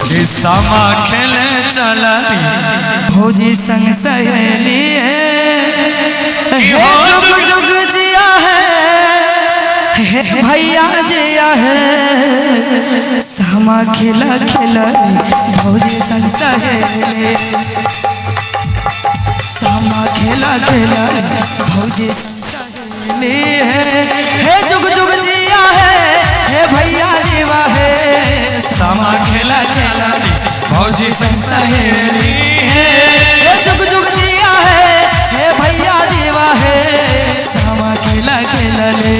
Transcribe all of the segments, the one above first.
सामा खेले चलनी भौजी संग सहेली है जुग जुग जिया है भैया जिया है सामा खेला खेलनी भौजी संग सहेली सामा खेला खेलनी भौजी संग सहेली है जुग जुग जिया है भैया जीवा है सामा खेला चलनी भौजी संग सहेली है जुग जुग जिया है भैया जीवा है सामा खेला खेलले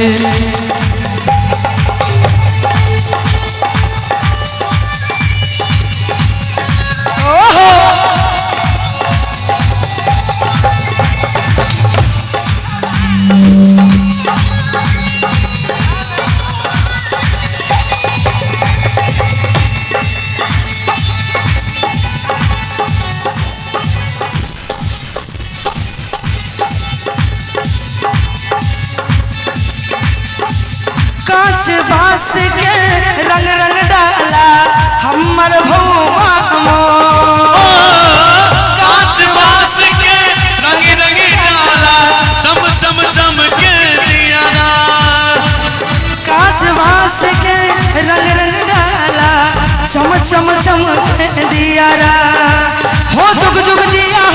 कांच बांस के रंग रंग डाला हमर भौवा कांच बांस के रंग रंग डाला चम चम चम के दिया कांच बांस के रंग रंग डाला चम चम चम के दिया हो जुग जुग जिया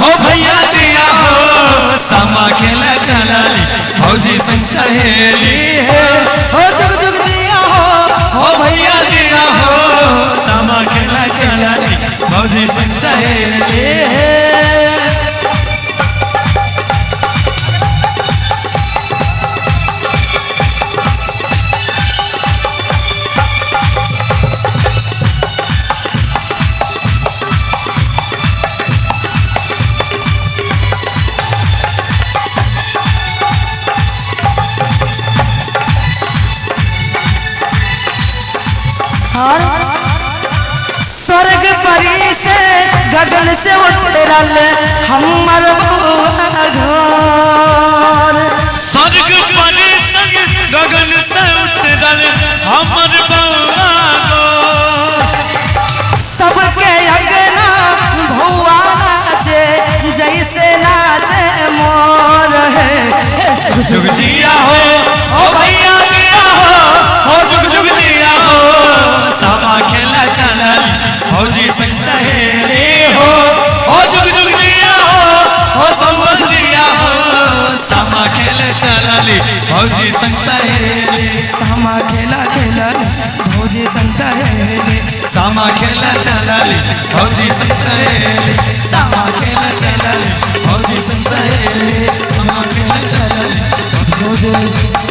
हो भैया जिया हो सामा खेला चलनी भौजी संग सहेली है हो जुग जुग जिया हो भैया जिया हो सामा खेला चलनी भौजी संग सहेली स्वर्ग परी से गगन से उतरल हमर बउआ घर स्वर्ग परी से गगन से उतरल हमर बउआ सबके अगना भौआ नाचे जैसे नाचे मोर है जुग जिया हो भैया जिया हो जुग जुग जिया हो सामा खेला चलनी भौजी संग सहेली हो जुग जुग जिया हो संबल जिया हो सामा खेले चलनी भौजी संग सहेली सामा खेला खेला भौजी संग सहेली सामा खेला चलनी भौजी संग सहेली सामा खेला चलनी भौजी संग सहेली सामा खेला चलनी भौजी